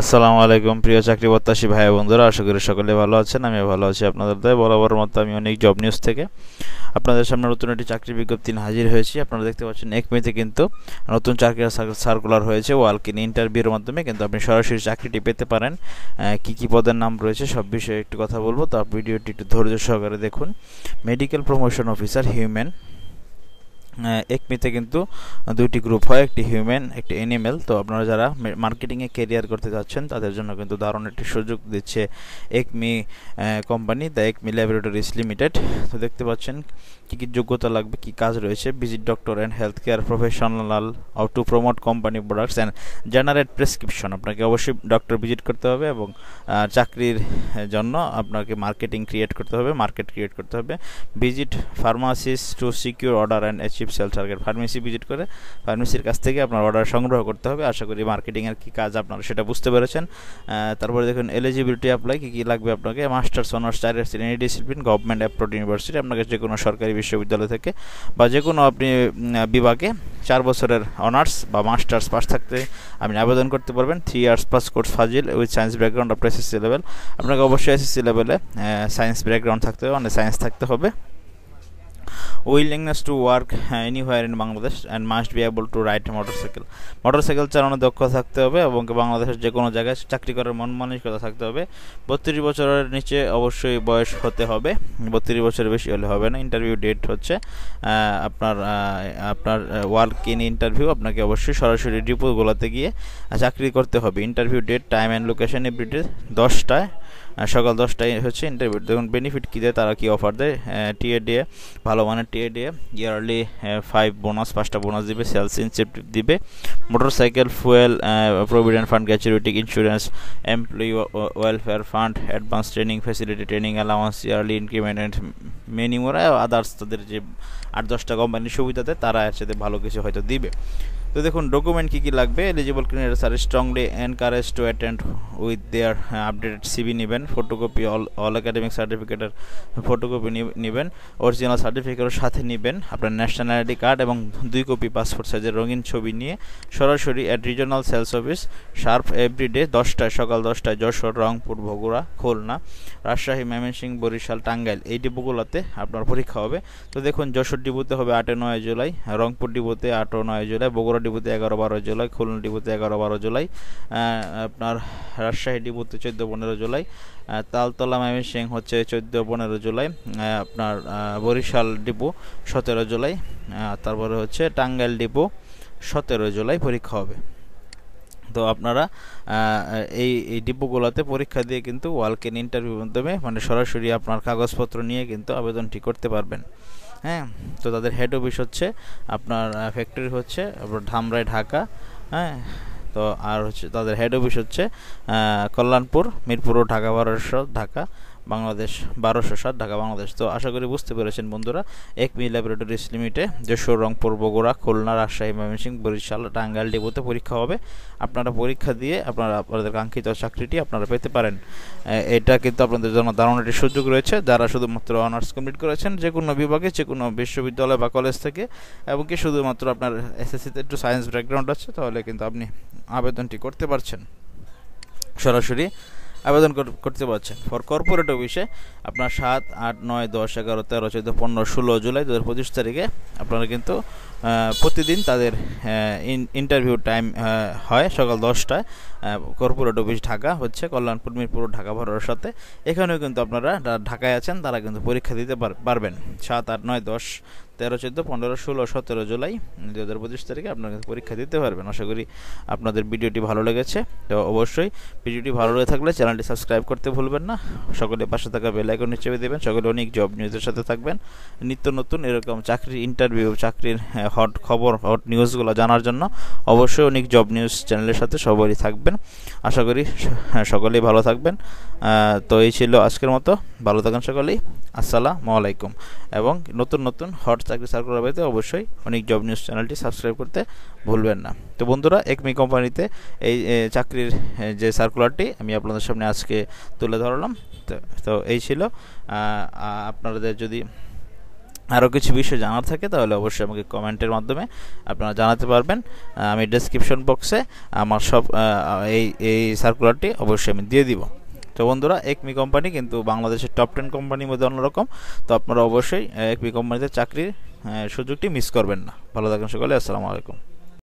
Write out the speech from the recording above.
আসসালামু আলাইকুম প্রিয় চাকরি প্রত্যাশী ভাই বন্ধুরা, আশা করি সকলে ভালো আছেন। আমি ভালো আছি আপনাদের দয়ায়। বরাবর মতো আমি অনেক জব নিউজ থেকে আপনাদের সামনে নতুন একটি চাকরি বিজ্ঞপ্তি নিয়ে হাজির হয়েছি। আপনারা দেখতে পাচ্ছেন 1 মেতে কিন্তু নতুন চাকরির সার্কুলার হয়েছে। ওয়ালক-ইন ইন্টারভিউর মাধ্যমে কিন্তু আপনি সরাসরি চাকরিটি পেতে পারেন। কি কি পদের নাম রয়েছে সব বিষয়ে একটু কথা বলবো, তো ভিডিওটি একটু ধৈর্য সহকারে দেখুন। মেডিকেল প্রমোশন অফিসার হিউম্যান, 1 মেতে কিন্তু দুইটি গ্রুপ হয়, একটি হিউম্যান একটি অ্যানিমেল। তো আপনারা যারা মার্কেটিংয়ে ক্যারিয়ার করতে যাচ্ছেন তাদের জন্য কিন্তু দারুণ একটি সুযোগ দিচ্ছে 1 May company, the 1 May laboratories limited. তো দেখতে পাচ্ছেন কী কী যোগ্যতা লাগবে, কী কাজ রয়েছে। Visit doctor and health care professional to promote company products and generate prescription. আপনাকে অবশ্যই ডক্টর ভিজিট করতে হবে এবং চাকরির জন্য আপনাকে মার্কেটিং ক্রিয়েট করতে হবে, মার্কেট ক্রিয়েট করতে হবে। Visit pharmacies to secure order and achieve sale target. Pharmacy visit করে ফার্মেসির কাছ থেকে আপনার অর্ডার সংগ্রহ করতে হবে। আশা করি মার্কেটিংয়ের কী কাজ আপনারা সেটা বুঝতে পেরেছেন। তারপরে দেখুন এলিজিবিলিটি অ্যাপ্লাই, কী কী লাগবে আপনাকে। Masters honours child in any discipline, government approved university. আপনাকে যে কোনো সরকারি বিশ্ববিদ্যালয় থেকে বা যে কোনো আপনি বিভাগে 4 বছরের অনার্স বা মাস্টার্স পাস থাকতে আপনি আবেদন করতে পারবেন। 3 years pass course Fazil with science background of SSC level. আপনাকে অবশ্যই এসএসসি লেভেলে সায়েন্স ব্যাকগ্রাউন্ড থাকতে হবে, মানে সায়েন্স থাকতে হবে। Willingness to work anywhere in Bangladesh and must be able to ride motorcycle. Motorcycle চালানো দক্ষ থাকতে হবে এবং বাংলাদেশের যে কোনো জায়গায় চাকরি করার মন মানসিকতা থাকতে হবে। 32 বছরের নিচে অবশ্যই বয়স হতে হবে, 32 বছরের বেশি হলে হবে না। ইন্টারভিউ ডেট হচ্ছে আপনার ওয়ার্ক-ইন ইন্টারভিউ। আপনাকে অবশ্যই সরাসরি ডিপোগুলোতে গিয়ে চাকরি করতে হবে। Interview date, time and location everyday 10টায়, সকাল 10টায় হচ্ছে ইন্টারভিউ। দেখুন বেনিফিট কী দেয়, তারা কী অফার দেয়। টিএ দিয়ে ভালো মানের টিএ দিয়ে ইয়ারলি 5 বোনাস, 5টা বোনাস দিবে, সেলস ইনসেন্টিভ দিবে, motorcycle fuel, provident fund, gratuity insurance, employee welfare fund, advance training facility, training allowance, yearly increment, many more others. তাদের যে 8-10টা কোম্পানির সুবিধা দেয়, তারা এর সাথে ভালো কিছু হয়তো দিবে। তো দেখুন ডকুমেন্ট কী কী লাগবে। Eligible candidates are strongly encourage to attend with their updated CV নেবেন। ফটোকপি অল একাডেমিক সার্টিফিকেটের ফটোকপি নেবেন, অরিজিনাল সার্টিফিকেটের সাথে নেবেন আপনার ন্যাশনাল আইডি কার্ড এবং 2 কপি পাসপোর্ট সাইজের রঙিন ছবি নিয়ে সরাসরি at regional sales office Sharp everyday 10টায়, সকাল 10টায় যশোর, রংপুর, বগুড়া, খুলনা, রাজশাহী, ময়মনসিংহ, বরিশাল, টাঙ্গাইল এই ডিপোগুলোতে আপনার পরীক্ষা হবে। তো দেখুন যশোর ডিপোতে হবে 8-9 জুলাই, রংপুর ডিপোতে 8-9 জুলাই, বগুড়া ডিপোতে 11-12 জুলাই, খুলনা ডিপোতে 11-12 জুলাই, আপনার রাজশাহী ডিপোতে 14-15 জুলাই, তালতলা ময়মনসিংহ হচ্ছে 14-15 জুলাই, আপনার বরিশাল ডিপো 17 জুলাই, তারপরে হচ্ছে টাঙ্গাইল ডিপো 17 জুলাই পরীক্ষা হবে। তো আপনারা এই ডিপোগুলোতে পরীক্ষা দিয়ে কিন্তু ওয়ালক-ইন ইন্টারভিউর মাধ্যমে মানে সরাসরি আপনার কাগজপত্র নিয়ে কিন্তু আবেদনটি করতে পারবেন। হ্যাঁ, তো তাদের হেড অফিস হচ্ছে আপনার ফ্যাক্টরি হচ্ছে আপনার ধামরাই, ঢাকা। হ্যাঁ, তো আর হচ্ছে তাদের হেড অফিস হচ্ছে কল্যাণপুর, মিরপুর ও ঢাকা 1200 ঢাকা বাংলাদেশ, 1207 ঢাকা বাংলাদেশ। তো আশা করি বুঝতে পেরেছেন বন্ধুরা। 1 মে ল্যাবরেটরিজ লিমিটে যশোর, রংপুর, বগুড়া, খুলনা, রাজশাহী, ময়মনসিংহ, বরিশাল, টাঙ্গাইল ডিপোতে পরীক্ষা হবে। আপনারা পরীক্ষা দিয়ে আপনাদের কাঙ্ক্ষিত চাকরিটি আপনারা পেতে পারেন। এটা কিন্তু আপনাদের জন্য দারুণ একটি সুযোগ রয়েছে যারা শুধুমাত্র অনার্স কমপ্লিট করেছেন যে কোনো বিভাগে, যে কোনো বিশ্ববিদ্যালয় বা কলেজ থেকে, এবং কি শুধুমাত্র আপনার এসএসসিতে একটু সায়েন্স ব্যাকগ্রাউন্ড আছে, তাহলে কিন্তু আপনি আবেদনটি করতে পারছেন, সরাসরি আবেদন করতে পারছেন। ফর কর্পোরেট অফিসে আপনার 7, 8, 9, 10, 11, 13, 14, 15, 16 জুলাই 2025 তারিখে আপনারা কিন্তু প্রতিদিন তাদের ইন্টারভিউ টাইম হয় সকাল 10টায়। কর্পোরেট অফিস ঢাকা হচ্ছে কল্যাণপুর, মিরপুর, ঢাকা 12-সাথে। এখানেও কিন্তু আপনারা ঢাকায় আছেন তারা কিন্তু পরীক্ষা দিতে পারবেন। 7, 8, 9, 10, 13, 14, 15, 16, 17 জুলাই 2025 তারিখে আপনারা পরীক্ষা দিতে পারবেন। আশা করি আপনাদের ভিডিওটি ভালো লেগেছে। তো অবশ্যই ভিডিওটি ভালো লেগে থাকলে চ্যানেলটি সাবস্ক্রাইব করতে ভুলবেন না। সকলে পাশে থাকা বেল আইকনটি চেপে দেবেন। সকলে অনেক জব নিউজের সাথে থাকবেন। নিত্য নতুন এরকম চাকরির ইন্টারভিউ, চাকরির হট খবর, হট নিউজগুলো জানার জন্য অবশ্যই অনেক জব নিউজ চ্যানেলের সাথে সবাই থাকবেন। আশা করি সকলেই ভালো থাকবেন। তো এই ছিল আজকের মতো। ভালো থাকেন সকলেই। আসসালামু আলাইকুম। এবং নতুন নতুন হট চাকরি সার্কুলার পেতে অবশ্যই অনেক জব নিউজ চ্যানেলটি সাবস্ক্রাইব করতে ভুলবেন না। তো বন্ধুরা, 1 মে কোম্পানিতে এই চাকরির যে সার্কুলারটি আমি আপনাদের সামনে আজকে তুলে ধরলাম। তো এই ছিল। আপনাদের যদি আরও কিছু বিষয় জানার থাকে তাহলে অবশ্যই আমাকে কমেন্টের মাধ্যমে আপনারা জানাতে পারবেন। আমি ডেসক্রিপশন বক্সে আমার সব এই সার্কুলারটি অবশ্যই আমি দিয়ে দিব। তো বন্ধুরা, একমি কোম্পানি কিন্তু বাংলাদেশের টপ 10 কোম্পানির মধ্যে অন্যরকম। তো আপনারা অবশ্যই একমি কোম্পানিতে চাকরির সুযোগটি মিস করবেন না। ভালো থাকুন সকলে, আসসালামু আলাইকুম।